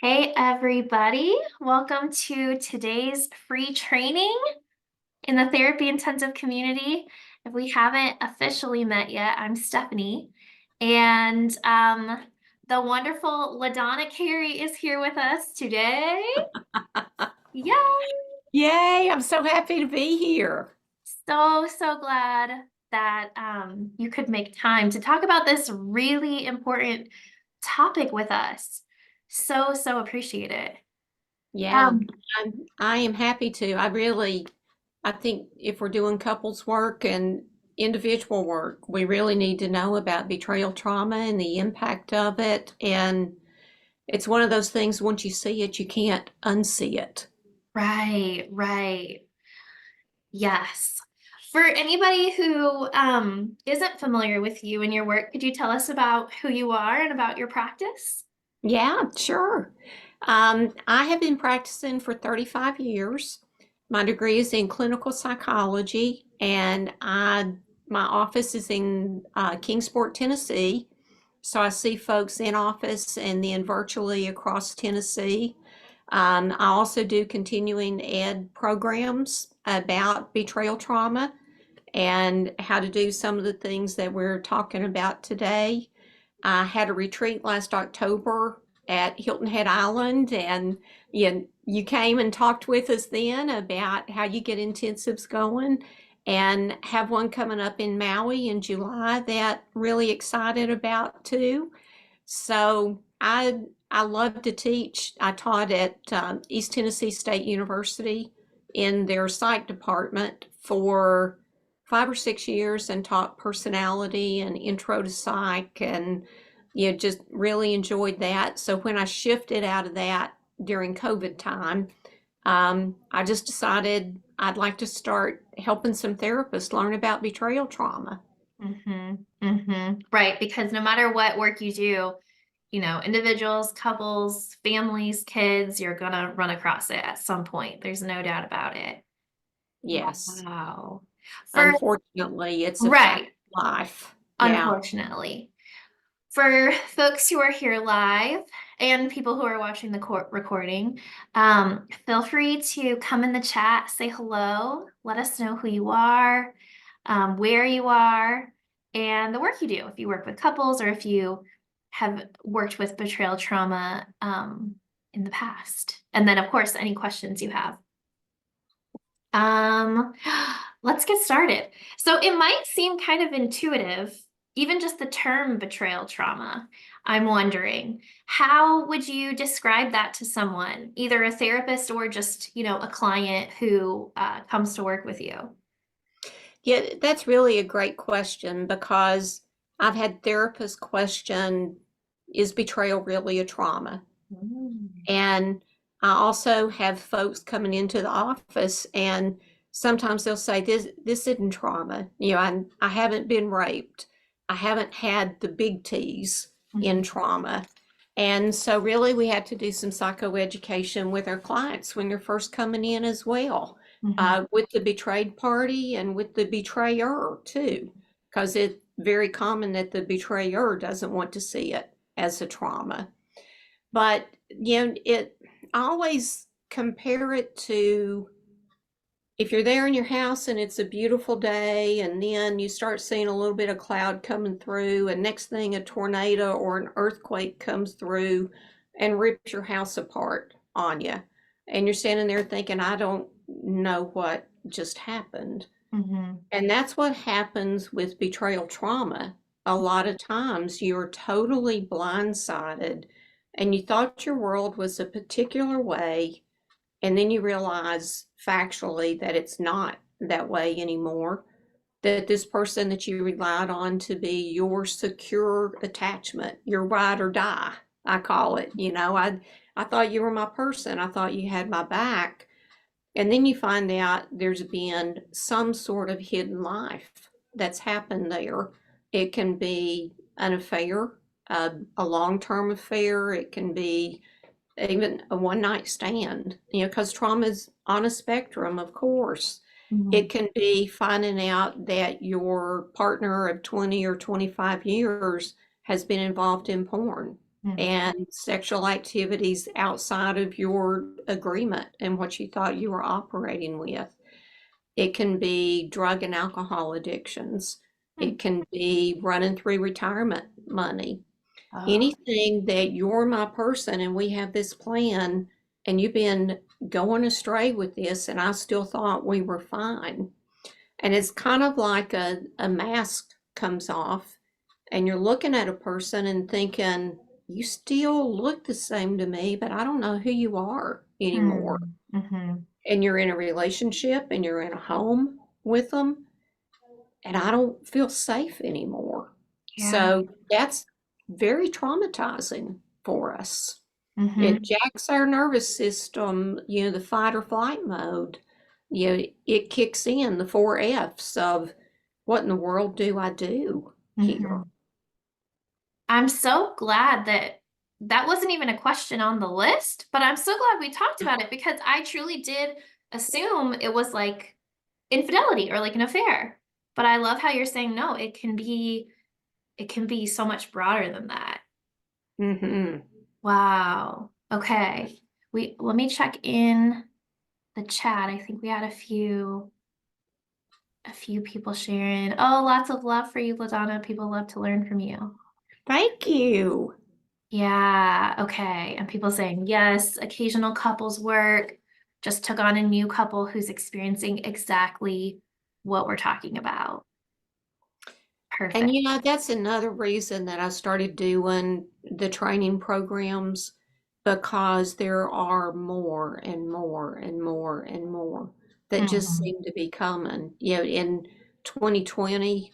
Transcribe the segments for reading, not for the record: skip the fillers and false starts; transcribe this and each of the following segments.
Hey everybody, welcome to today's free training in the therapy intensive community. If we haven't officially met yet, I'm Stephanie, and the wonderful LaDonna Carey is here with us today. Yay! Yay, I'm so happy to be here. So glad that you could make time to talk about this really important topic with us. So appreciate it. Yeah, Um, I am happy to. I think if we're doing couples work and individual work, we really need to know about betrayal trauma and the impact of it. And it's one of those things, once you see it, you can't unsee it. right. Yes. For anybody who isn't familiar with you and your work, could you tell us about who you are and about your practice? Yeah, sure. I have been practicing for 35 years. My degree is in clinical psychology, and my office is in Kingsport, Tennessee. So I see folks in office and then virtually across Tennessee. I also do continuing ed programs about betrayal trauma and how to do some of the things that we're talking about today. I had a retreat last October at Hilton Head Island, and you came and talked with us then about how you get intensives going, and have one coming up in Maui in July that really excited about too. So I love to teach. I taught at East Tennessee State University in their psych department for 5 or 6 years and taught personality and intro to psych, and just really enjoyed that. So when I shifted out of that during COVID time, I just decided I'd like to start helping some therapists learn about betrayal trauma. Right, because no matter what work you do, individuals, couples, families, kids, you're gonna run across it at some point. There's no doubt about it. Yes. Wow. For Unfortunately, it's a fact right, of life. Yeah. unfortunately. For folks who are here live and people who are watching the recording, feel free to come in the chat, say hello, let us know who you are, where you are, and the work you do. If you work with couples or if you have worked with betrayal trauma in the past. And then, of course, any questions you have. Um, let's get started. So it might seem kind of intuitive, even just the term betrayal trauma. I'm wondering, how would you describe that to someone, either a therapist or just, a client who comes to work with you? Yeah, that's really a great question because I've had therapists question, is betrayal really a trauma? Mm. And I also have folks coming into the office, and sometimes they'll say, this isn't trauma. I haven't been raped. I haven't had the big T's in Mhm. trauma. And so really we have to do some psychoeducation with our clients when they're first coming in as well, Mhm. with the betrayed party and with the betrayer too, because it's very common that the betrayer doesn't want to see it as a trauma. But I always compare it to, if you're there in your house and it's a beautiful day, and then you start seeing a little bit of cloud coming through, and next thing a tornado or an earthquake comes through and rips your house apart on you. And you're standing there thinking, I don't know what just happened. Mhm. And that's what happens with betrayal trauma. A lot of times you're totally blindsided and you thought your world was a particular way, and then you realize factually that it's not that way anymore. That this person that you relied on to be your secure attachment, your ride or die, I call it. I thought you were my person. I thought you had my back. And then you find out there's been some sort of hidden life that's happened there. It can be an affair, a long term affair. It can be even a one night stand, because trauma is on a spectrum, of course. It Mhm. can be finding out that your partner of 20 or 25 years has been involved in porn. Mm. and sexual activities outside of your agreement and what you thought you were operating with. It can be drug and alcohol addictions. Mm. It can be running through retirement money. Oh. Anything that you're my person and we have this plan and you've been going astray with this and I still thought we were fine. And it's kind of like a mask comes off and you're looking at a person and thinking, you still look the same to me, but I don't know who you are anymore. Mm. Mm-hmm. And you're in a relationship and you're in a home with them, and I don't feel safe anymore. Yeah. So that's very traumatizing for us. Mm-hmm. It jacks our nervous system, the fight or flight mode. It kicks in the four F's of what in the world do I do here? Mm-hmm. I'm so glad that that wasn't even a question on the list, but I'm so glad we talked about it because I truly did assume it was like infidelity or like an affair. But I love how you're saying no, it can be so much broader than that. Hmm. Wow. Okay. Let me check in the chat. I think we had a few people sharing. Oh, lots of love for you, LaDonna. People love to learn from you. Thank you. Yeah, okay. And people saying, yes, occasional couples work. Just took on a new couple who's experiencing exactly what we're talking about. And Perfect. that's another reason that I started doing the training programs because there are more and more and more and more that just Mhm. seem to be coming. In 2020,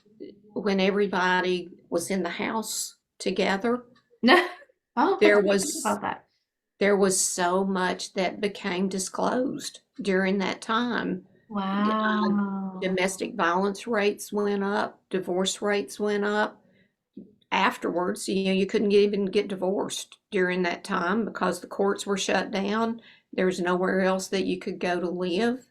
when everybody was in the house together, Oh, I there didn't think was about that. there was so much that became disclosed during that time. Uh, Wow. Domestic violence rates went up, divorce rates went up. Afterwards, you couldn't even get divorced during that time because the courts were shut down. There was nowhere else that you could go to live.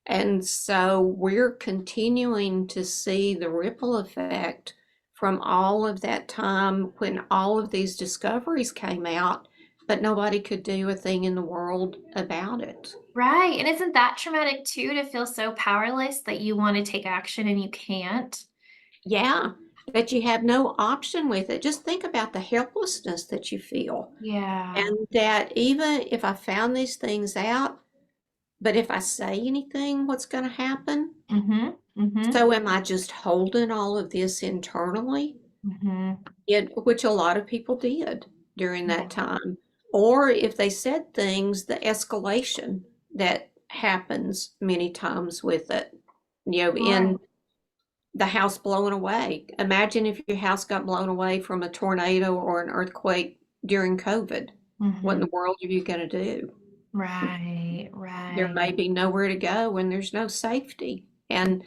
And so we're continuing to see the ripple effect from all of that time when all of these discoveries came out, but nobody could do a thing in the world about it. Right. And isn't that traumatic too, to feel so powerless that you want to take action and you can't? Yeah, that you have no option with it. Just think about the helplessness that you feel. Yeah. And that even if I found these things out, but if I say anything, what's going to happen? Mm-hmm. Mm-hmm. So am I just holding all of this internally? Mm-hmm. Which a lot of people did during that Yeah. time. Or if they said things, the escalation that happens many times with it, Sure. in the house blowing away. Imagine if your house got blown away from a tornado or an earthquake during COVID. What in Mm-hmm. the world are you going to do? Right. There Right. may be nowhere to go and there's no safety. And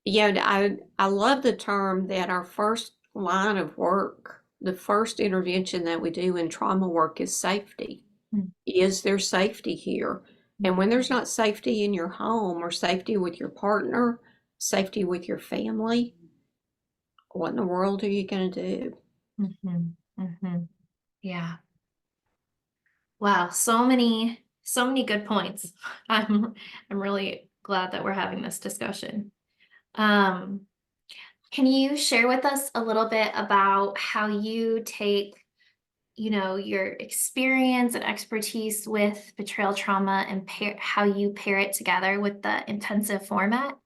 I love the term that our first line of work, the first intervention that we do in trauma work is safety. Is there safety here? And when there's not safety in your home or safety with your partner, safety with your family, what in the world are you going to do? Mm-hmm. Mm-hmm. Yeah. Wow. So many good points. I'm really glad that we're having this discussion. Um, can you share with us a little bit about how you take, your experience and expertise with betrayal trauma and how you pair it together with the intensive format?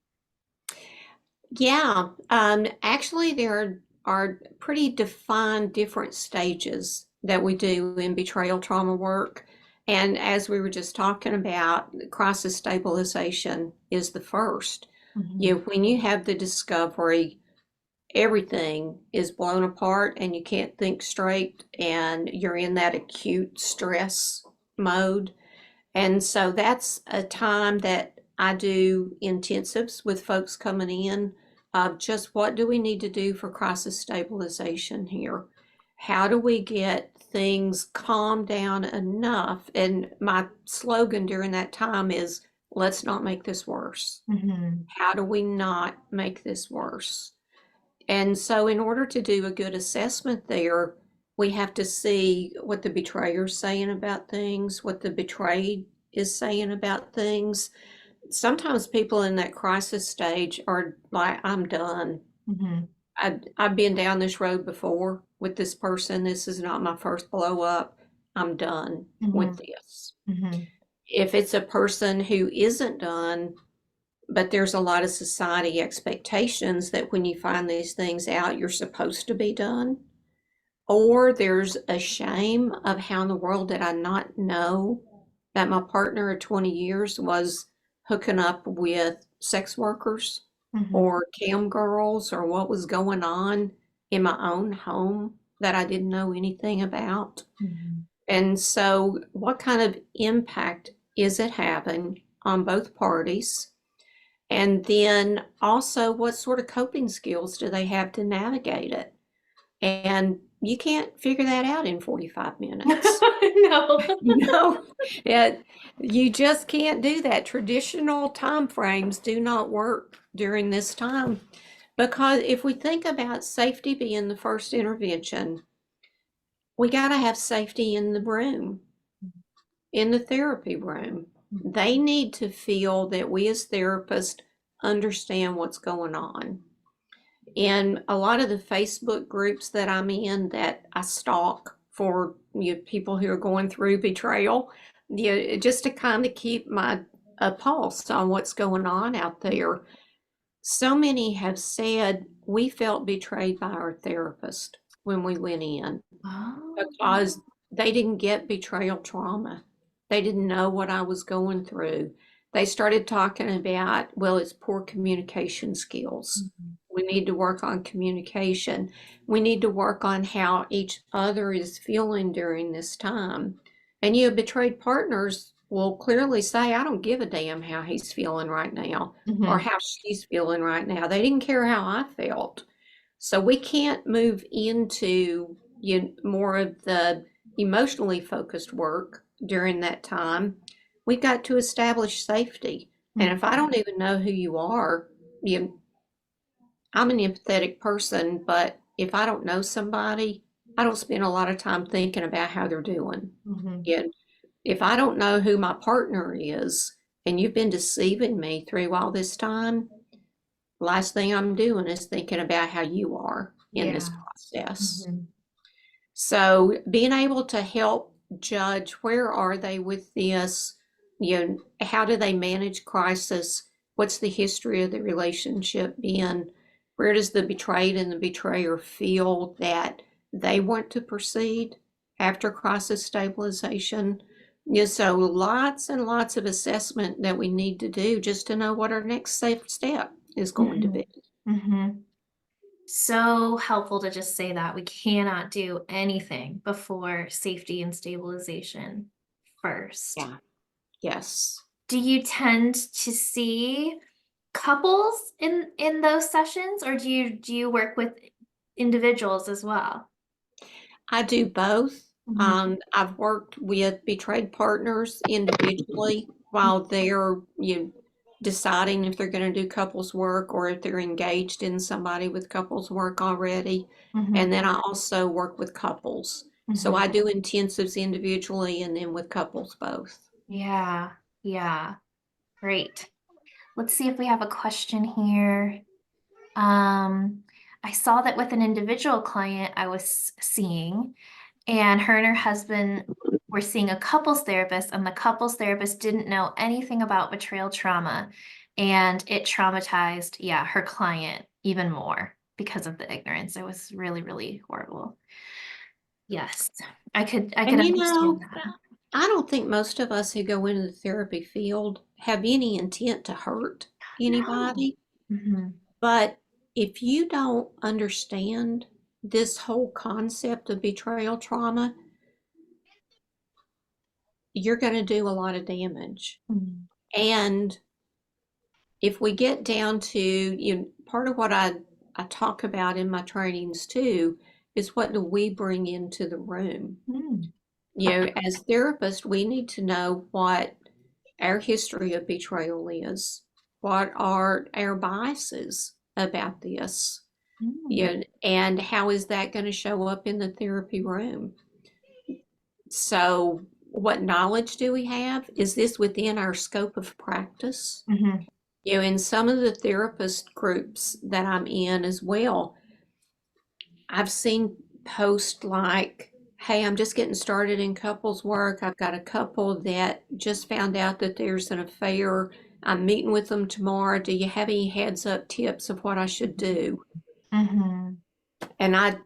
Yeah, actually, there are pretty defined different stages that we do in betrayal trauma work. And as we were just talking about, crisis stabilization is the first. Mhm. When you have the discovery, everything is blown apart and you can't think straight, and you're in that acute stress mode. And so that's a time that I do intensives with folks coming in of just what do we need to do for crisis stabilization here? How do we get things calmed down enough? And my slogan during that time is let's not make this worse. Mhm. How do we not make this worse? And so, in order to do a good assessment there, We have to see what the betrayer's saying about things, what the betrayed is saying about things. Sometimes people in that crisis stage are like, I'm done. Mm-hmm. I've been down this road before with this person. This is not my first blow up. I'm done Mm-hmm. with this. Mm-hmm. If it's a person who isn't done, but there's a lot of society expectations that when you find these things out, you're supposed to be done, or there's a shame of how in the world did I not know that my partner of 20 years was hooking up with sex workers Mm-hmm. or cam girls, or what was going on in my own home that I didn't know anything about. Mm-hmm. And so, what kind of impact is it having on both parties? And then also, what sort of coping skills do they have to navigate it? And you can't figure that out in 45 minutes. No. You know, it, you just can't do that. Traditional time frames do not work during this time, because if we think about safety being the first intervention, we got to have safety in the room, in the therapy room. They need to feel that we as therapists understand what's going on. In a lot of the Facebook groups that I'm in, that I stalk for, people who are going through betrayal, just to kind of keep my a pulse on what's going on out there. So many have said we felt betrayed by our therapist when we went in, Oh. because they didn't get betrayal trauma. They didn't know what I was going through. They started talking about, well, it's poor communication skills. Mhm. We need to work on communication. We need to work on how each other is feeling during this time. And betrayed partners will clearly say, I don't give a damn how he's feeling right now or Mhm. how she's feeling right now. They didn't care how I felt. So we can't move into more of the emotionally focused work during that time. We've got to establish safety. And Mhm. if I don't even know who you are, you, I'm an empathetic person, but if I don't know somebody, I don't spend a lot of time thinking about how they're doing. Mhm. Yeah. If I don't know who my partner is and you've been deceiving me through all this time, last thing I'm doing is thinking about how you are in this Yeah. process. Mhm. So being able to help judge where are they with this, how do they manage crisis? What's the history of the relationship been? Where does the betrayed and the betrayer feel that they want to proceed after crisis stabilization? Yeah, so lots and lots of assessment that we need to do just to know what our next safe step is going to Mhm. be. Mhm. So helpful to just say that we cannot do anything before safety and stabilization first. Yeah. Yes. Do you tend to see couples in those sessions, or do you work with individuals as well? I do both. Mhm. I've worked with betrayed partners individually while they're deciding if they're going to do couples work or if they're engaged in somebody with couples work already. Mhm. And then I also work with couples. So Mhm. I do intensives individually and then with couples both. Yeah. Yeah. Great. Let's see if we have a question here. Um, I saw that with an individual client I was seeing, and her and her husband were seeing a couples therapist, and the couples therapist didn't know anything about betrayal trauma, and it traumatized, yeah, her client even more because of the ignorance. It was really, really horrible. Yes, I could And understand that. I don't think most of us who go into the therapy field have any intent to hurt No. anybody. Hmm. But if you don't understand this whole concept of betrayal trauma, you're going to do a lot of damage. And if we get down to, part of what I talk about in my trainings too is what do we bring into the room? Mm. As therapists, we need to know what our history of betrayal is. What are our biases about this? Mm. And how is that going to show up in the therapy room? So, what knowledge do we have? Is this within our scope of practice? Mhm. In some of the therapist groups that I'm in as well, I've seen posts like, hey, I'm just getting started in couples work. I've got a couple that just found out that there's an affair. I'm meeting with them tomorrow. Do you have any heads up tips of what I should do? Mhm. And I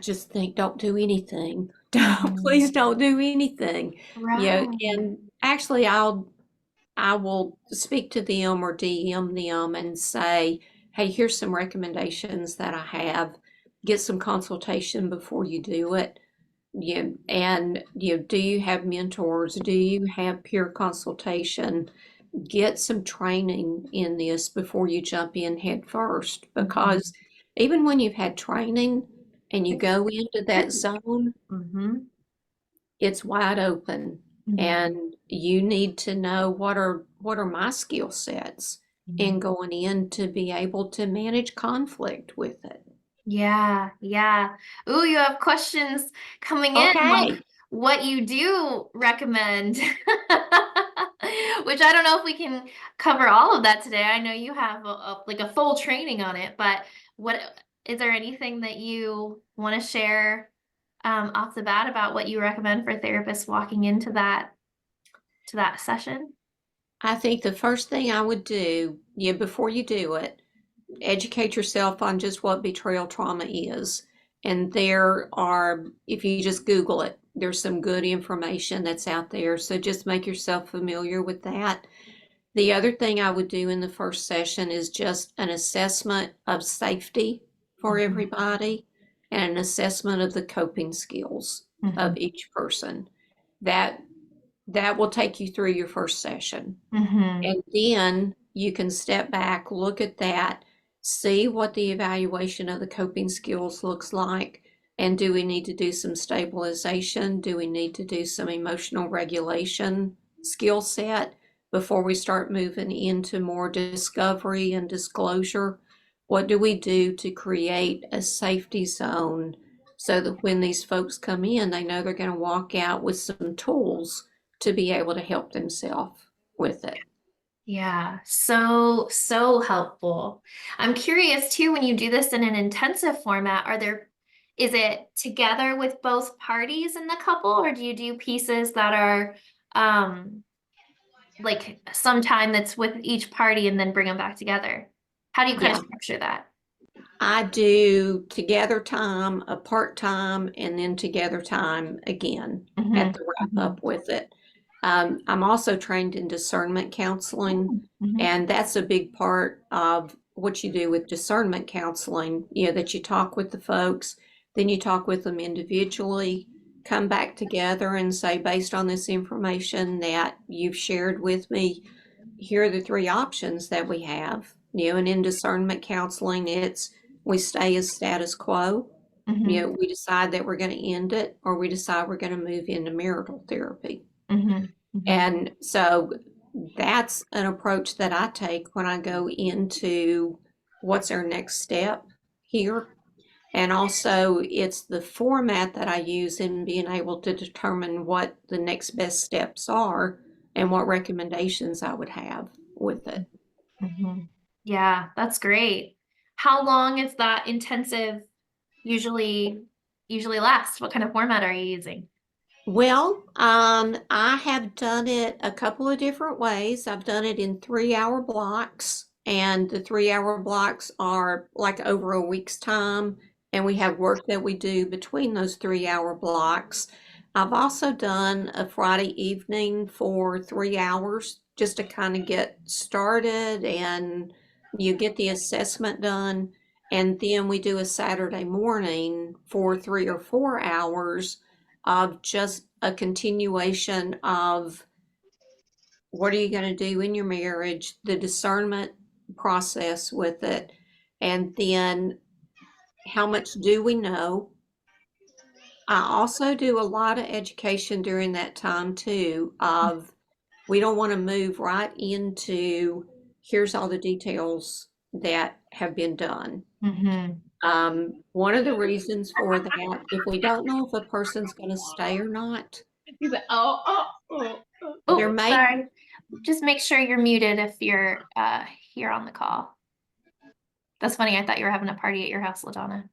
just think don't do anything. Mhm. Please don't do anything. Right. And actually I will speak to them or DM them and say, hey, here's some recommendations that I have. Get some consultation before you do it. And do you have mentors? Do you have peer consultation? Get some training in this before you jump in head first, Mhm. because even when you've had training and you go into that zone, Mhm. it's wide open, Mhm. and you need to know what are my skill sets in Mhm. going in to be able to manage conflict with it. Yeah, yeah. Ooh, you have questions coming in, like Okay. what you do recommend. Which I don't know if we can cover all of that today. I know you have like a full training on it, but what is there anything that you want to share off the bat about what you recommend for therapists walking into that session? I think the first thing I would do, before you do it, educate yourself on just what betrayal trauma is. And there are, if you just Google it, there's some good information that's out there. So just make yourself familiar with that. The other thing I would do in the first session is just an assessment of safety for Mhm. everybody and an assessment of the coping skills of Mhm. each person. That that will take you through your first session. Mhm. And then you can step back, look at that, see what the evaluation of the coping skills looks like. And do we need to do some stabilization? Do we need to do some emotional regulation skill set before we start moving into more discovery and disclosure? What do we do to create a safety zone so that when these folks come in, they know they're going to walk out with some tools to be able to help themselves with it? Yeah, so helpful. I'm curious too, when you do this in an intensive format, is it together with both parties in the couple, or do you do pieces that are um like sometime that's with each party and then bring them back together? How do you kind of Yeah, structure that? I do together time, a part time, and then together time again at Hmm. the wrap Hmm. up with it. I'm also trained in discernment counseling, Hmm. and that's a big part of what you do with discernment counseling, that you talk with the folks, then you talk with them individually, come back together and say, based on this information that you've shared with me, here are the three options that we have. And in discernment counseling, it's we stay as status quo. Hmm. We decide that we're going to end it, or we decide we're going to move into marital therapy. Hmm. Hmm. And so that's an approach that I take when I go into what's our next step here. And also, it's the format that I use in being able to determine what the next best steps are and what recommendations I would have with it. Hmm. Yeah, that's great. How long is that intensive usually usually last? What kind of format are you using? Well, I have done it a couple of different ways. I've done it in 3 hour blocks, and the 3 hour blocks are like over a week's time, and we have work that we do between those 3 hour blocks. I've also done a Friday evening for 3 hours just to kind of get started and you get the assessment done. And then we do a Saturday morning for 3 or 4 hours of just a continuation of what are you going to do in your marriage, the discernment process with it, and then how much do we know. I also do a lot of education during that time too of we don't want to move right into here's all the details that have been done. Hmm. One of the reasons for that, if we don't know if a person's going to stay or not, He's like, oh. there Oh, may sorry. Just make sure you're muted if you're here on the call. That's funny. I thought you were having a party at your house, LaDonna.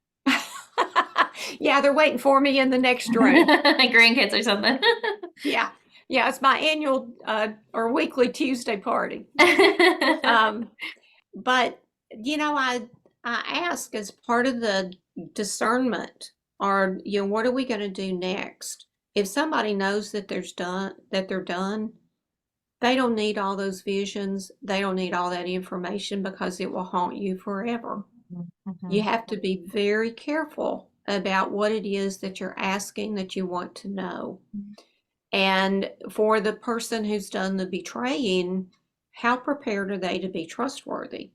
yeah, they're waiting for me in the next room. Grandkids or something. Yeah, yeah, it's my annual or weekly Tuesday party. But I ask as part of the discernment, or what are we going to do next? If somebody knows that they're done, they don't need all those visions. They don't need all that information because it will haunt you forever. You have to be very careful about what it is that you're asking that you want to know. And for the person who's done the betraying, how prepared are they to be trustworthy?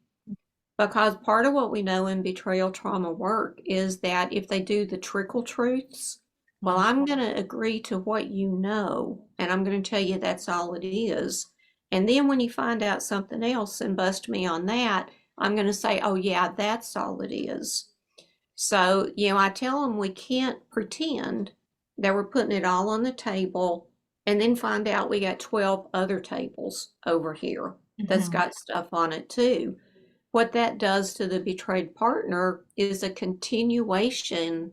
Because part of what we know in betrayal trauma work is that if they do the trickle truths, well, I'm going to agree to what you know, and I'm going to tell you that's all it is. And then when you find out something else and bust me on that, I'm going to say, oh, yeah, that's all it is. So, I tell them we can't pretend that we're putting it all on the table and then find out we got 12 other tables over here that's got stuff on it too. What that does to the betrayed partner is a continuation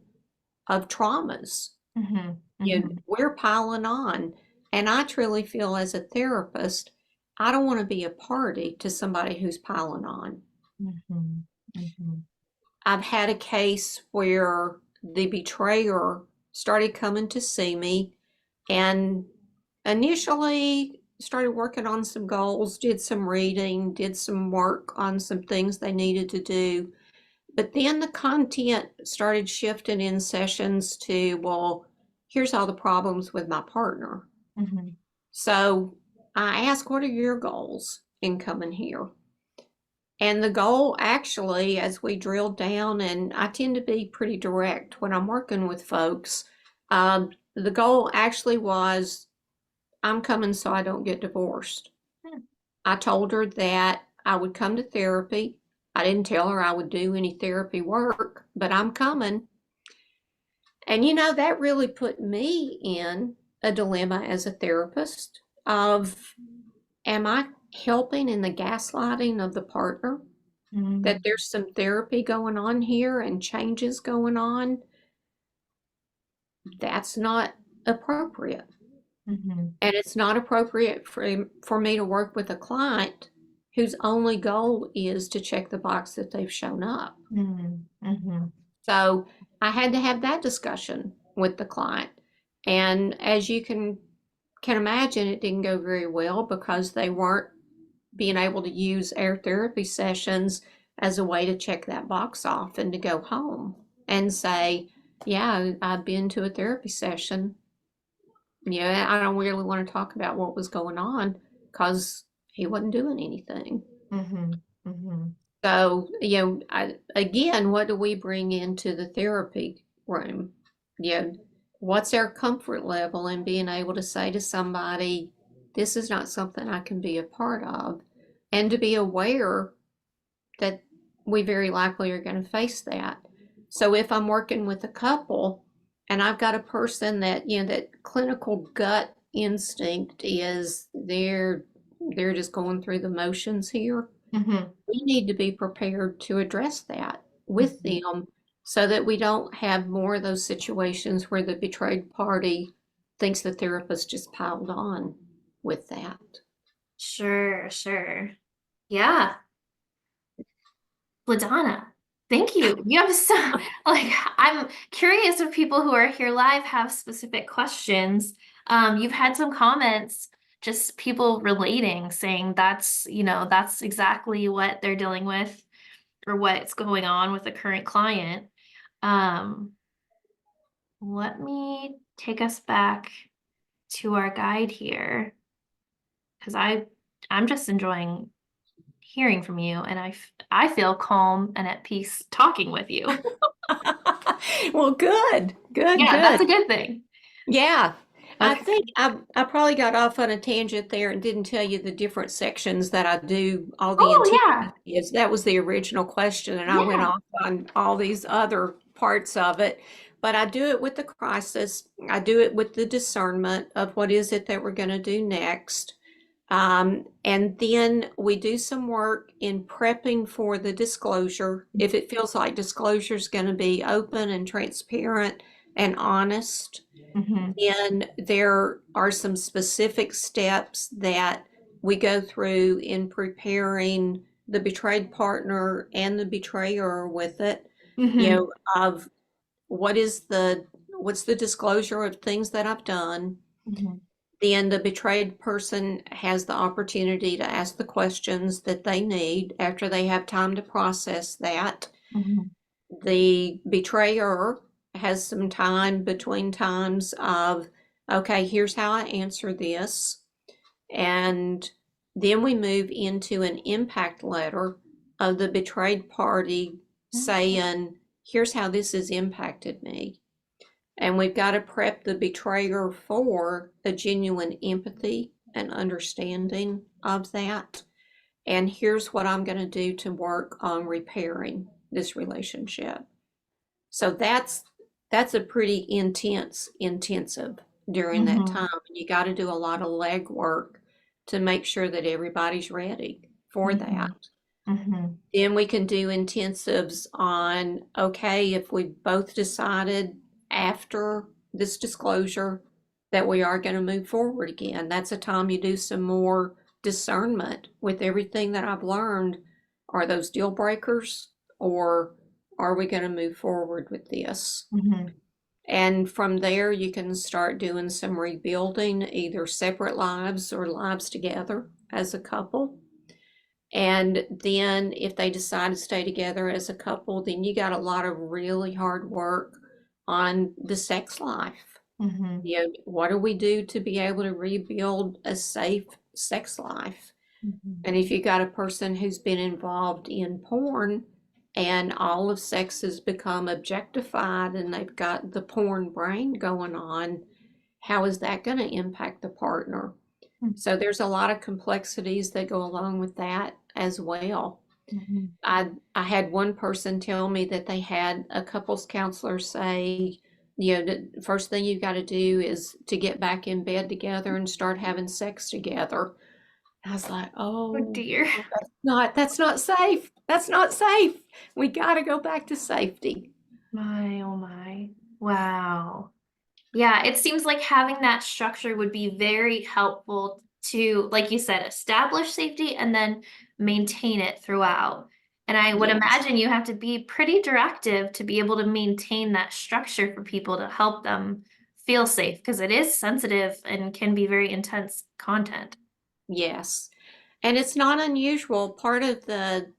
of traumas. We're piling on. And I truly feel as a therapist, I don't want to be a party to somebody who's piling on. I've had a case where the betrayer started coming to see me and initially started working on some goals, did some reading, did some work on some things they needed to do. But then the content started shifting in sessions to, well, here's all the problems with my partner. So I asked, what are your goals in coming here? And the goal actually, as we drilled down, and I tend to be pretty direct when I'm working with folks, the goal actually was, I'm coming so I don't get divorced. I told her that I would come to therapy. I didn't tell her I would do any therapy work, but I'm coming. And that really put me in a dilemma as a therapist of, am I helping in the gaslighting of the partner? That there's some therapy going on here and changes going on? That's not appropriate. And it's not appropriate for me to work with a client whose only goal is to check the box that they've shown up. So I had to have that discussion with the client. And as you can imagine, it didn't go very well because they weren't being able to use our therapy sessions as a way to check that box off and to go home and say, yeah, I've been to a therapy session. I don't really want to talk about what was going on because he wasn't doing anything. So, again, what do we bring into the therapy room? What's our comfort level in being able to say to somebody, this is not something I can be a part of, and to be aware that we very likely are going to face that. So if I'm working with a couple and I've got a person that, that clinical gut instinct is they're just going through the motions here, we need to be prepared to address that with them so that we don't have more of those situations where the betrayed party thinks the therapist just piled on with that. Sure. Yeah. LaDonna, thank you. You have I'm curious if people who are here live have specific questions. You've had some comments, just people relating, saying that's exactly what they're dealing with or what's going on with the current client. Let me take us back to our guide here because I'm just enjoying hearing from you, and I feel calm and at peace talking with you. Well, good. Yeah, that's a good thing. Yeah. I Okay. think I probably got off on a tangent there and didn't tell you the different sections that I do all the Oh yeah. intensives. That was the original question, and I went Yeah. off on all these other parts of it. But I do it with the crisis. I do it with the discernment of what is it that we're going to do next. And then we do some work in prepping for the disclosure. If it feels like disclosure is going to be open and transparent and honest, Mm-hmm. then there are some specific steps that we go through in preparing the betrayed partner and the betrayer with it, you Mm-hmm. know, of what's the disclosure of things that I've done. Mm-hmm. Then the betrayed person has the opportunity to ask the questions that they need after they have time to process that. Mm-hmm. The betrayer has some time between times of, okay, here's how I answer this. And then we move into an impact letter of the betrayed party saying, here's how this has impacted me. And we've got to prep the betrayer for a genuine empathy and understanding of that. And here's what I'm going to do to work on repairing this relationship. So that's a pretty intensive during that Mm-hmm. time. You got to do a lot of legwork to make sure that everybody's ready for Mm-hmm. that. Mm-hmm. Then we can do intensives on, okay, if we both decided after this disclosure that we are going to move forward again, that's a time you do some more discernment with everything that I've learned. Are those deal breakers, or are we going to move forward with this? Mm-hmm. And from there, you can start doing some rebuilding, either separate lives or lives together as a couple. And then if they decide to stay together as a couple, then you got a lot of really hard work on the sex life. Mm-hmm. You know, what do we do to be able to rebuild a safe sex life? Mm-hmm. And if you got a person who's been involved in porn and all of sex has become objectified and they've got the porn brain going on, how is that going to impact the partner? So there's a lot of complexities that go along with that as well. Mm-hmm. I had one person tell me that they had a couples counselor say, you know, the first thing you've got to do is to get back in bed together and start having sex together. I was like, Oh oh, dear. that's not safe. That's not safe. We got to go back to safety. My, oh my. Wow. Yeah, it seems like having that structure would be very helpful to, like you said, establish safety and then maintain it throughout. And I would Yes. imagine you have to be pretty directive to be able to maintain that structure for people to help them feel safe because it is sensitive and can be very intense content. Yes. And it's not unusual. Part of the,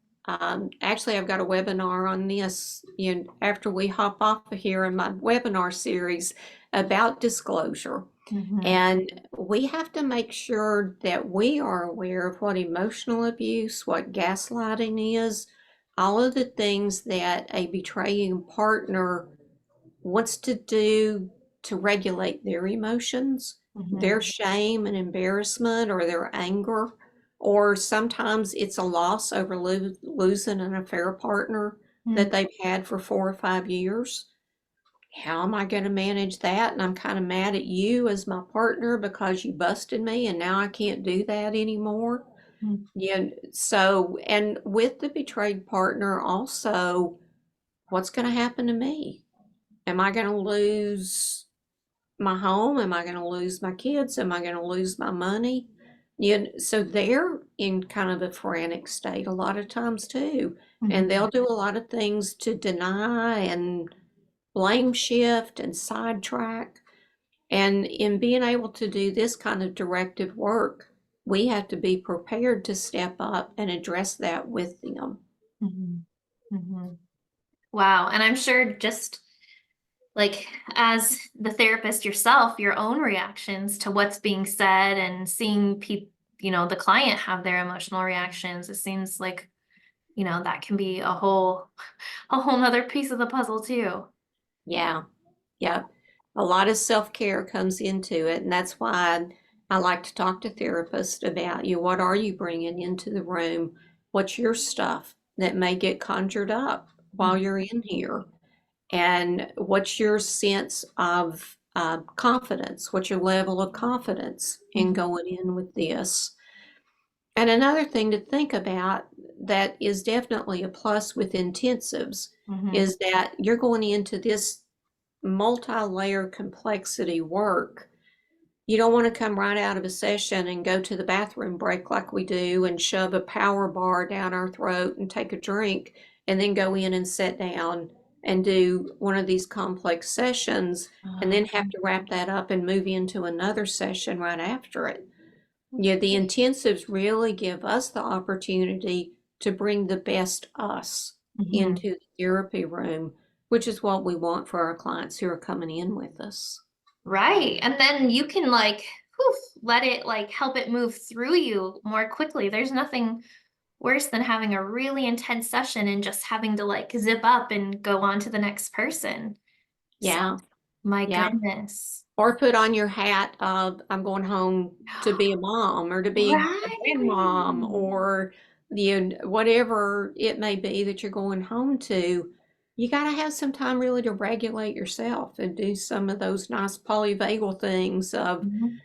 actually, I've got a webinar on this, you know, after we hop off of here in my webinar series about disclosure. Mm-hmm. And we have to make sure that we are aware of what emotional abuse, what gaslighting is, all of the things that a betraying partner wants to do to regulate their emotions, Mm-hmm. their shame and embarrassment, or their anger, or sometimes it's a loss over losing an affair partner that they've had for 4 or 5 years. How am I going to manage that? And I'm kind of mad at you as my partner because you busted me and now I can't do that anymore. Mm-hmm. Yeah, so, and with the betrayed partner also, what's going to happen to me? Am I going to lose my home? Am I going to lose my kids? Am I going to lose my money? You know, so they're in kind of a frantic state a lot of times too. And Mm-hmm. they'll do a lot of things to deny and blame shift and sidetrack. And in being able to do this kind of directive work, we have to be prepared to step up and address that with them. Mm-hmm. Mm-hmm. Wow. And I'm sure just like as the therapist yourself, your own reactions to what's being said and seeing people, the client have their emotional reactions, it seems like, that can be a whole nother piece of the puzzle too. Yeah, yeah. A lot of self-care comes into it, and that's why I like to talk to therapists about what are you bringing into the room? What's your stuff that may get conjured up while Mhm. you're in here? And what's your sense of confidence? What's your level of confidence in Mhm. going in with this? And another thing to think about that is definitely a plus with intensives Mhm. is that you're going into this multi-layer complexity work. You don't want to come right out of a session and go to the bathroom break like we do and shove a power bar down our throat and take a drink and then go in and sit down and do one of these complex sessions and then have to wrap that up and move into another session right after it. Yeah, the intensives really give us the opportunity to bring the best us Mhm. into the therapy room, which is what we want for our clients who are coming in with us. Right. And then you can like let it like help it move through you more quickly. There's nothing worse than having a really intense session and just having to like zip up and go on to the next person. So, Yeah, my yeah. goodness. Or put on your hat of I'm going home to be a mom or to be a grandmom Right. or whatever it may be that you're going home to. You got to have some time really to regulate yourself and do some of those nice polyvagal things of Mhm.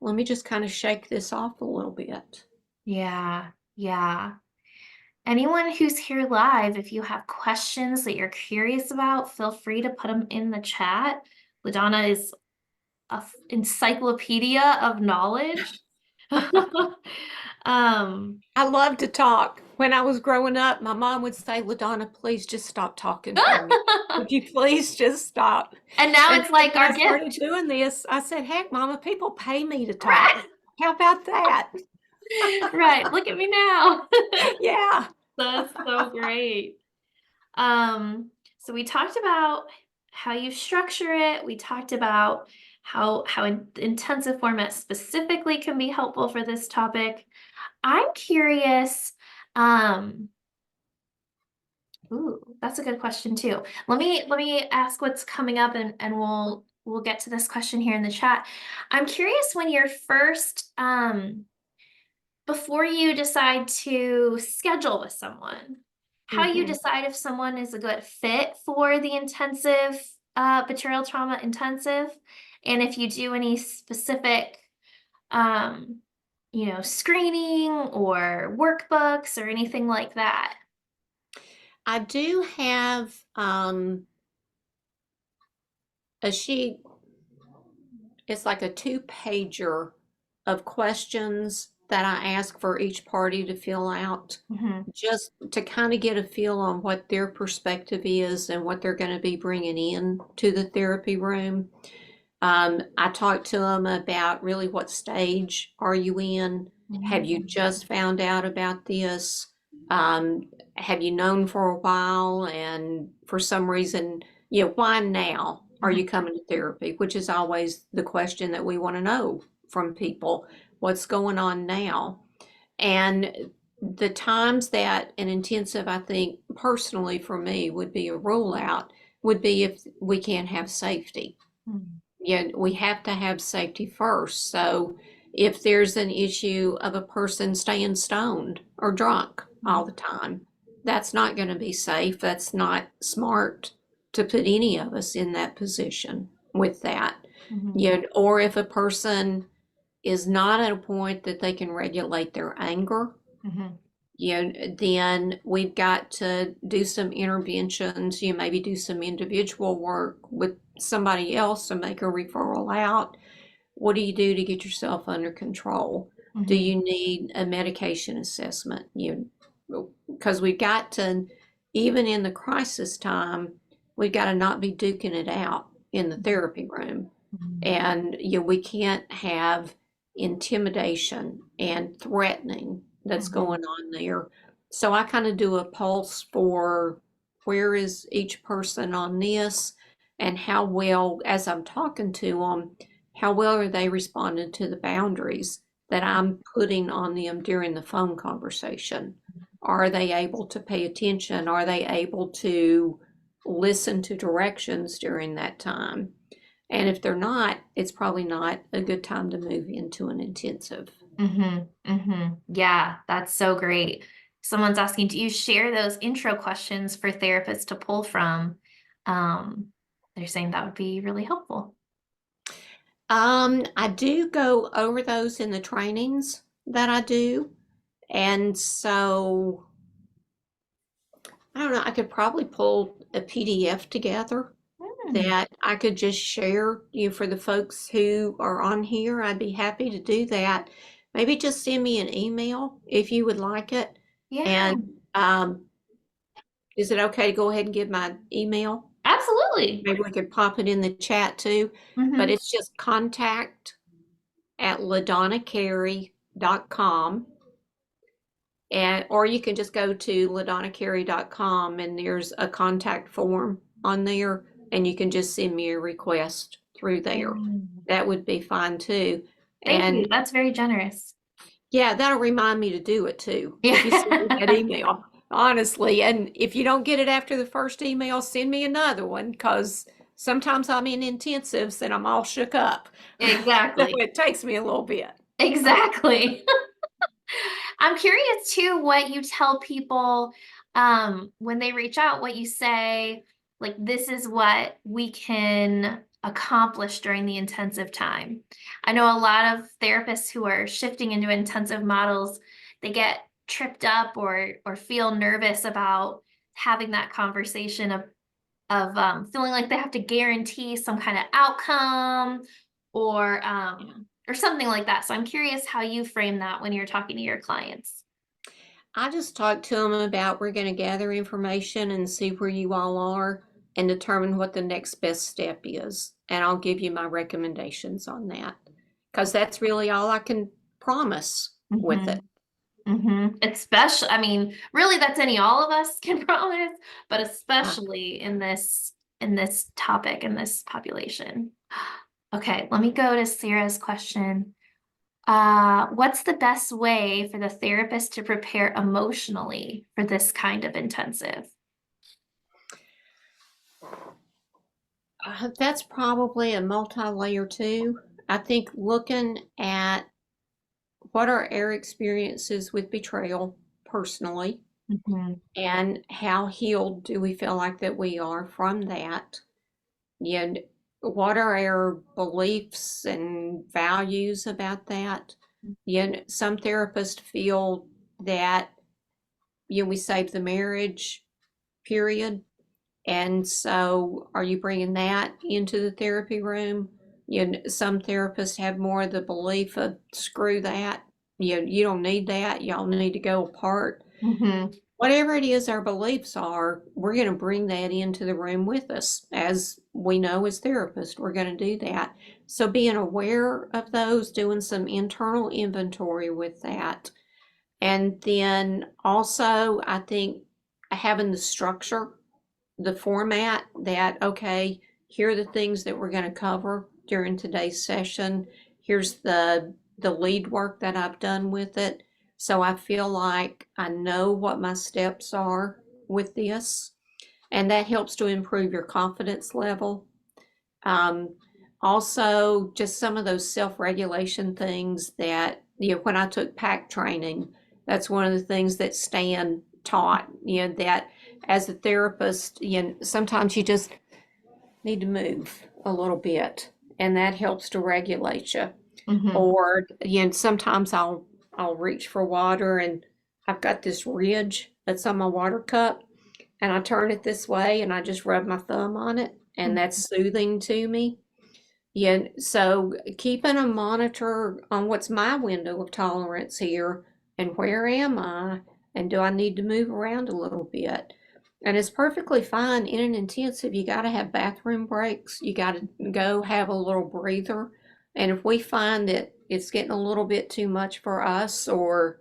let me just kind of shake this off a little bit. Yeah. Yeah. Anyone who's here live, if you have questions that you're curious about, feel free to put them in the chat. LaDonna is a encyclopedia of knowledge. Um, I love to talk. When I was growing up, my mom would say, LaDonna, please just stop talking for me. Would you please just stop? and now And it's so like when I our started gift. doing this, I said, heck, Mama, people pay me to talk. How about that? Right. Look at me now. Yeah. That's so great. Um, so we talked about how you structure it. We talked about how intensive format specifically can be helpful for this topic. I'm curious, um, ooh, that's a good question too. Let me ask what's coming up and we'll get to this question here in the chat. I'm curious when you're first before you decide to schedule with someone, how you Hmm. decide if someone is a good fit for the intensive betrayal trauma intensive, and if you do any specific um, screening or workbooks or anything like that. I do have a sheet. It's like a two-pager of questions that I ask for each party to fill out, Mhm. just to kind of get a feel on what their perspective is and what they're going to be bringing in to the therapy room. I talk to them about really what stage are you in? Have you Mhm. just found out about this? Um, have you known for a while and for some reason, why now are Mhm. you coming to therapy? Which is always the question that we want to know from people. What's going on now? And the times that an intensive, I think personally for me, would be a rule out would be if we can't have safety. Mhm. Yeah, we have to have safety first. So if there's an issue of a person staying stoned or drunk all the time, that's not going to be safe. That's not smart to put any of us in that position with that. Mhm. Yeah, or if a person is not at a point that they can regulate their anger, Mhm. then we've got to do some interventions, maybe do some individual work with somebody else to make a referral out. What do you do to get yourself under control? Do Mhm. you need a medication assessment? Because we've got to, even in the crisis time, we've got to not be duking it out in the therapy room. Mhm. And we can't have intimidation and threatening that's Mhm. going on there. So I kind of do a pulse for where is each person on this and how well, as I'm talking to them, how well are they responding to the boundaries that I'm putting on them during the phone conversation? Are they able to pay attention? Are they able to listen to directions during that time? And if they're not, it's probably not a good time to move into an intensive. Yeah, that's so great. Someone's asking, do you share those intro questions for therapists to pull from? Um, they're saying that would be really helpful. I do go over those in the trainings that I do. And so I don't know, I could probably pull a PDF together Hmm. that I could just share, for the folks who are on here. I'd be happy to do that. Maybe just send me an email if you would like it. Yeah, And is it okay to go ahead and give my email? absolutely. Maybe we could pop it in the chat too. But Hmm. it's just contact@LaDonnaCarey.com. And or you can just go to LaDonnaCarey.com and there's a contact form on there, and you can just send me a request through there. That would be fine too. Thank you. And That's very generous. yeah, that'll remind me to do it too if you send me that Yeah, email, honestly. And if you don't get it after the first email, send me another one, because sometimes I'm in intensives and I'm all shook up. So exactly. it takes me a little bit. Exactly. I'm curious too what you tell people when they reach out, what you say, like this is what we can accomplish during the intensive time. I know a lot of therapists who are shifting into intensive models, they get tripped up or feel nervous about having that conversation of feeling like they have to guarantee some kind of outcome or something like that. So I'm curious how you frame that when you're talking to your clients. I just talked to them about we're going to gather information and see where you all are and determine what the next best step is. And I'll give you my recommendations on that, because that's really all I can promise with Mm-hmm. it. Mm-hmm. Especially, I mean, really, that's any all of us can promise, but Uh, especially in this topic in this population. Okay, let me go to Sarah's question. What's the best way for the therapist to prepare emotionally for this kind of intensive? that's probably a multi-layer too. I think looking at what are our experiences with betrayal personally, Mm-hmm. and how healed do we feel like that we are from that. And what are our beliefs and values about that? Some therapists feel that we save the marriage, period. And so are you bringing that into the therapy room? Some therapists have more of the belief of screw that. You don't need that. Y'all need to go apart. Mm-hmm. Whatever it is our beliefs are, we're going to bring that into the room with us. As we know as therapists, we're going to do that. So being aware of those, doing some internal inventory with that. And then also, I think having the structure, the format that, okay, here are the things that we're going to cover during today's session. Here's the lead work that I've done with it. So I feel like I know what my steps are with this, and that helps to improve your confidence level. Um, Also, just some of those self-regulation things that, when I took PAC training, that's one of the things that Stan taught, that as a therapist, sometimes you just need to move a little bit, and that helps to regulate you. Mm-hmm. Or, sometimes I'll reach for water, and I've got this ridge that's on my water cup, and I turn it this way and I just rub my thumb on it, and that's soothing to me. Yeah, so keeping a monitor on what's my window of tolerance here, and where am I, and do I need to move around a little bit? And it's perfectly fine in an intensive. You got to have bathroom breaks. You got to go have a little breather. And if we find that it's getting a little bit too much for us, or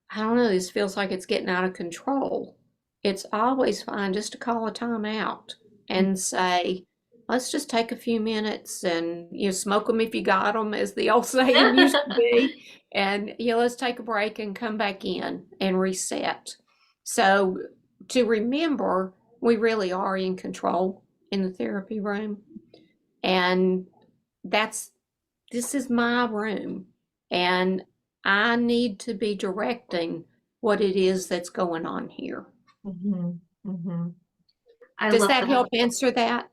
I don't know, this feels like it's getting out of control, it's always fine just to call a timeout and say, let's just take a few minutes and, smoke them if you got them, as the old saying used to be. And, let's take a break and come back in and reset. So to remember, we really are in control in the therapy room. And this is my room, and I need to be directing what it is that's going on here. Mm-hmm. Mm-hmm. I Does love that that. help answer that?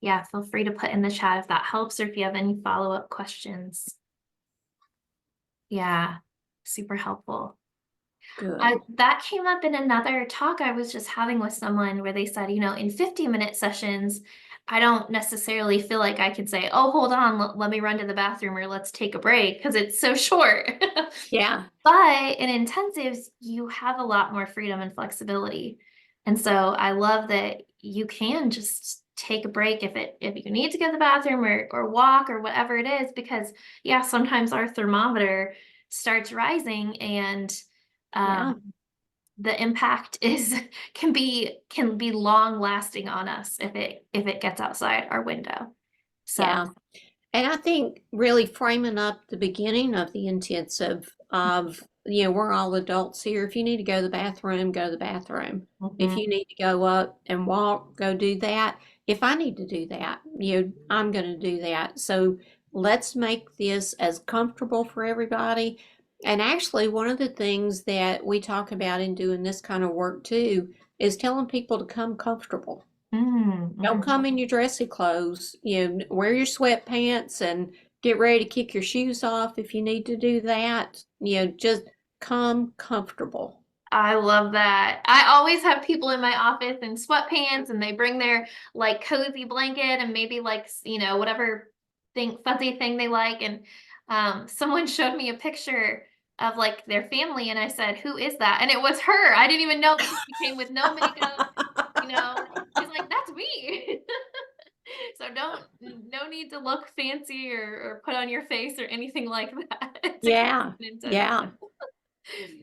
Yeah, feel free to put in the chat if that helps or if you have any follow-up questions. Yeah, super helpful. Good. That came up in another talk I was just having with someone where they said, in 50-minute sessions, I don't necessarily feel like I could say, oh, hold on, let me run to the bathroom or let's take a break because it's so short. Yeah. But in intensives, you have a lot more freedom and flexibility. And so I love that you can just take a break if you need to go to the bathroom or walk or whatever it is, because yeah, sometimes our thermometer starts rising and Yeah. the impact is can be long lasting on us if it gets outside our window. So Yeah. And I think really framing up the beginning of the intensive of, we're all adults here. If you need to go to the bathroom, go to the bathroom. If mhm. you need to go up and walk, go do that. If I need to do that, I'm going to do that. So let's make this as comfortable for everybody. And actually, one of the things that we talk about in doing this kind of work too is telling people to come comfortable. Don't Mhm. come in your dressy clothes. Wear your sweatpants and get ready to kick your shoes off if you need to do that. Just come comfortable. I love that. I always have people in my office in sweatpants and they bring their like cozy blanket and maybe like, whatever fuzzy thing they like. And someone showed me a picture of like their family and I said, "Who is that?" And it was her. I didn't even know because she came with no makeup, you know. She's like, "That's me." So no need to look fancy or put on your face or anything like that to come Yeah, to an yeah, intensive.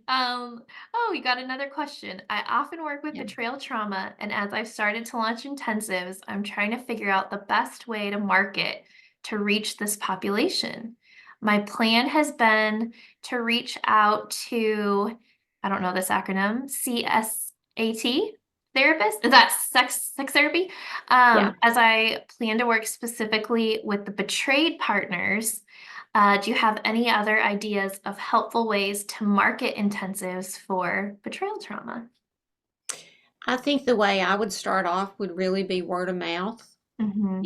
Um, oh, we got another question. I often work with yeah. betrayal trauma, and as I've started to launch intensives, I'm trying to figure out the best way to market to reach this population. My plan has been to reach out to, I don't know this acronym, CSAT therapist. Is that sex therapy? Yeah. As I plan to work specifically with the betrayed partners. Do you have any other ideas of helpful ways to market intensives for betrayal trauma? I think the way I would start off would really be word of mouth. Mm-hmm.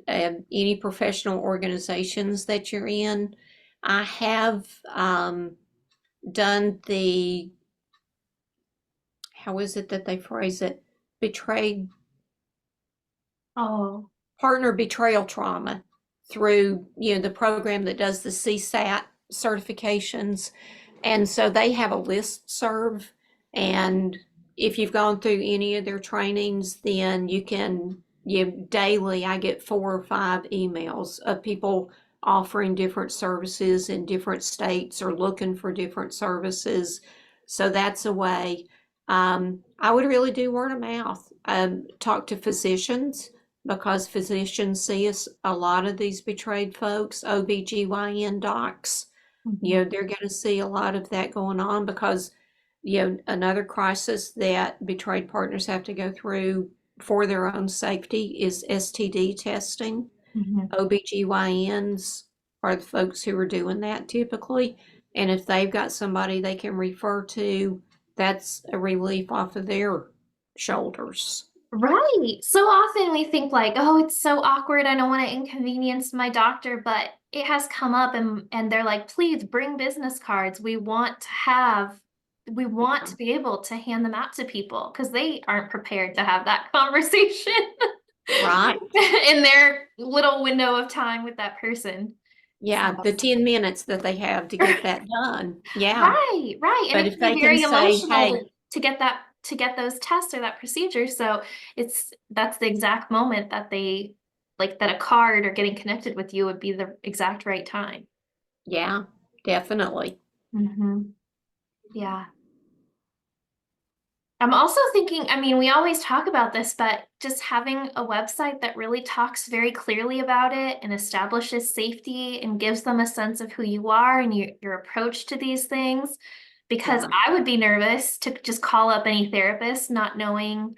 Any professional organizations that you're in. I have done how is it that they phrase it? Betrayed Oh, partner betrayal trauma through the program that does the CSAT certifications, and so they have a list serve, and if you've gone through any of their trainings, then daily I get 4 or 5 emails of people offering different services in different states or looking for different services. So that's a way. I would really do word of mouth. Talk to physicians because physicians see us, a lot of these betrayed folks, OBGYN docs, mhm. they're going to see a lot of that going on because, another crisis that betrayed partners have to go through for their own safety is STD testing. Mhm. OBGYNs are the folks who are doing that typically. And if they've got somebody they can refer to, that's a relief off of their shoulders. Right. So often we think like, oh, it's so awkward. I don't want to inconvenience my doctor, but it has come up and they're like, please bring business cards. We want to be able to hand them out to people because they aren't prepared to have that conversation Right. in their little window of time with that person. So Yeah, the 10 minutes that they have to get that done. Yeah. right, right. And But it if can be they can very say, emotional hey, to get those tests or that procedure. So that's the exact moment that they like that a card or getting connected with you would be the exact right time. yeah, definitely. Hmm. Yeah. I'm also thinking, I mean, we always talk about this, but just having a website that really talks very clearly about it and establishes safety and gives them a sense of who you are and your approach to these things. Because Yeah. I would be nervous to just call up any therapist, not knowing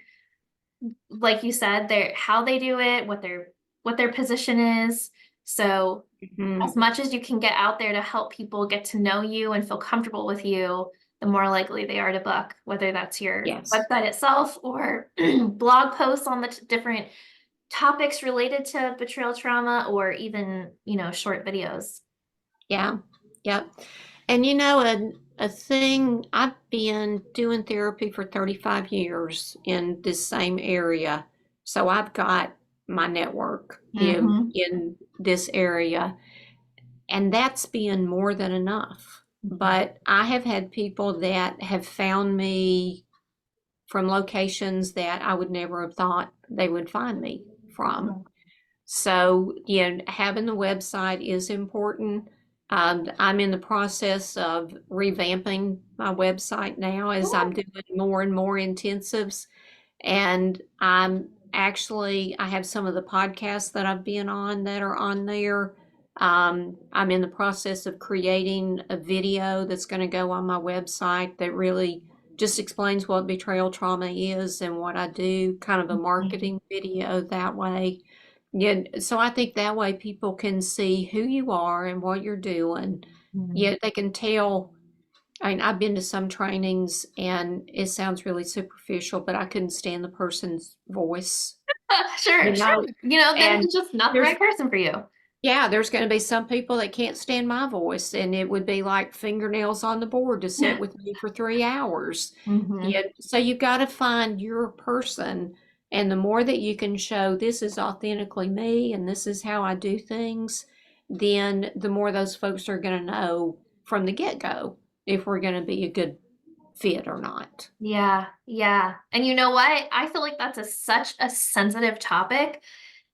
like you said, how they do it, what their position is. So Mhm. as much as you can get out there to help people get to know you and feel comfortable with you, the more likely they are to book, whether that's your Yes. website itself or blog posts on the different topics related to betrayal trauma, or even, short videos. Yeah. Yep. And a thing, I've been doing therapy for 35 years in this same area. So I've got my network Mm-hmm. in this area, and that's been more than enough. But I have had people that have found me from locations that I would never have thought they would find me from. So, having the website is important. I'm in the process of revamping my website now as I'm doing more and more intensives. And I have some of the podcasts that I've been on that are on there. I'm in the process of creating a video that's going to go on my website that really just explains what betrayal trauma is and what I do, kind of a marketing video that way. Yeah, so I think that way people can see who you are and what you're doing. Yeah, they can tell. I mean, I've been to some trainings and it sounds really superficial, but I couldn't stand the person's voice, Sure, you sure. know, Then and it's just not the there's right person for you. yeah, there's going to be some people that can't stand my voice, and it would be like fingernails on the board to sit with me for 3 hours. Mm-hmm. Yeah, so you've got to find your person, and the more that you can show this is authentically me and this is how I do things, then the more those folks are going to know from the get-go if we're going to be a good fit or not. Yeah, yeah. And you know what? I feel like that's such a sensitive topic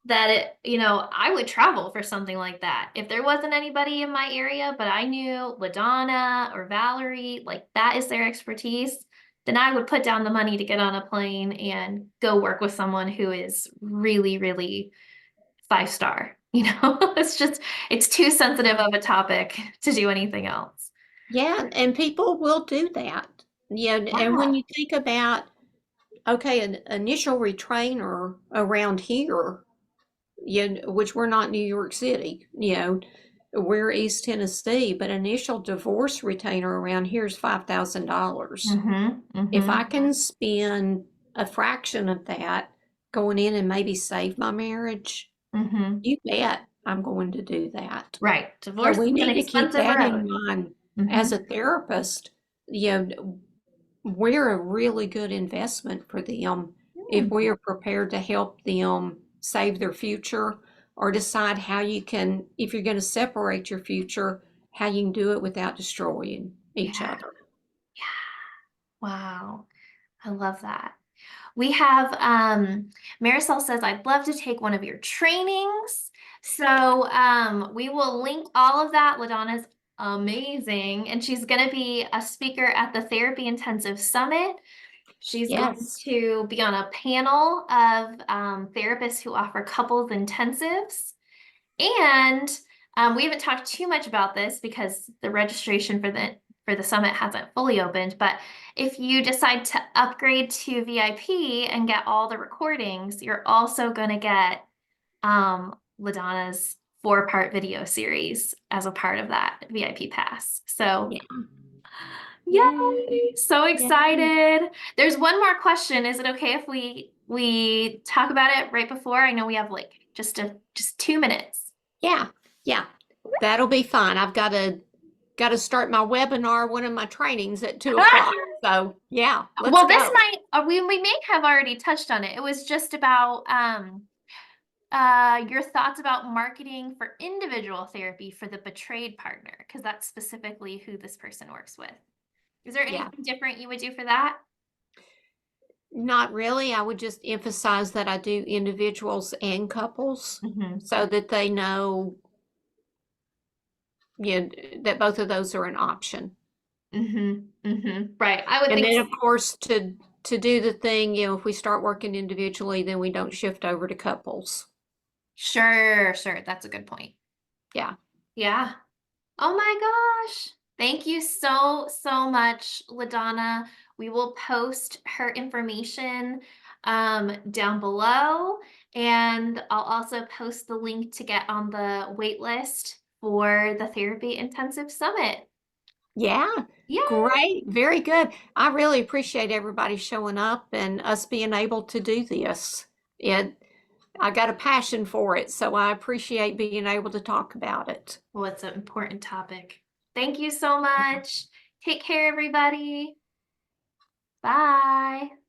that I would travel for something like that. If there wasn't anybody in my area, but I knew LaDonna or Valerie, like that is their expertise, then I would put down the money to get on a plane and go work with someone who is really, really 5 star. It's too sensitive of a topic to do anything else. Yeah, and people will do that. Yeah, and when Yeah. you think about, okay, an initial retrainer around here, which we're not New York City, we're East Tennessee, but initial divorce retainer around here is $5,000. Mm-hmm. If Mm-hmm. I can spend a fraction of that going in and maybe save my marriage, Mm-hmm. you bet I'm going to do that. Right. So Divorce we is an need to keep expensive that in road. mind as Mm-hmm. a therapist. We're a really good investment for them if we are prepared to help them save their future or decide if you're going to separate your future, how you can do it without destroying each Yeah. other. Wow. I love that. We have Marisol says, I'd love to take one of your trainings. So we will link all of that. LaDonna's amazing. And she's going to be a speaker at the Therapy Intensive Summit. She's going Yes. to be on a panel of therapists who offer couples intensives. And we haven't talked too much about this because the registration for the summit hasn't fully opened. But if you decide to upgrade to VIP and get all the recordings, you're also going to get LaDonna's 4-part video series as a part of that VIP pass. So, Yeah. Yay. yay! So Yay. excited. There's one more question. Is it okay if we talk about it right before? I know we have like just 2 minutes. Yeah. Yeah. That'll be fine. I've got to start my webinar, one of my trainings at 2 o'clock. So yeah, let's Well, this go. might we may have already touched on it. It was just about your thoughts about marketing for individual therapy for the betrayed partner, because that's specifically who this person works with. Is there Yeah. anything different you would do for that? Not really. I would just emphasize that I do individuals and couples Mm-hmm. so that they know, that both of those are an option. Mm-hmm. Mm-hmm. Right. I would And think then of course to do the thing, if we start working individually, then we don't shift over to couples. sure, sure. That's a good point. Yeah. Yeah. Oh my gosh. Thank you so, so much, LaDonna. We will post her information down below. And I'll also post the link to get on the wait list for the Therapy Intensive Summit. Yeah, Yeah. great. Very good. I really appreciate everybody showing up and us being able to do this. I got a passion for it, so I appreciate being able to talk about it. Well, it's an important topic. Thank you so much. Take care, everybody. Bye.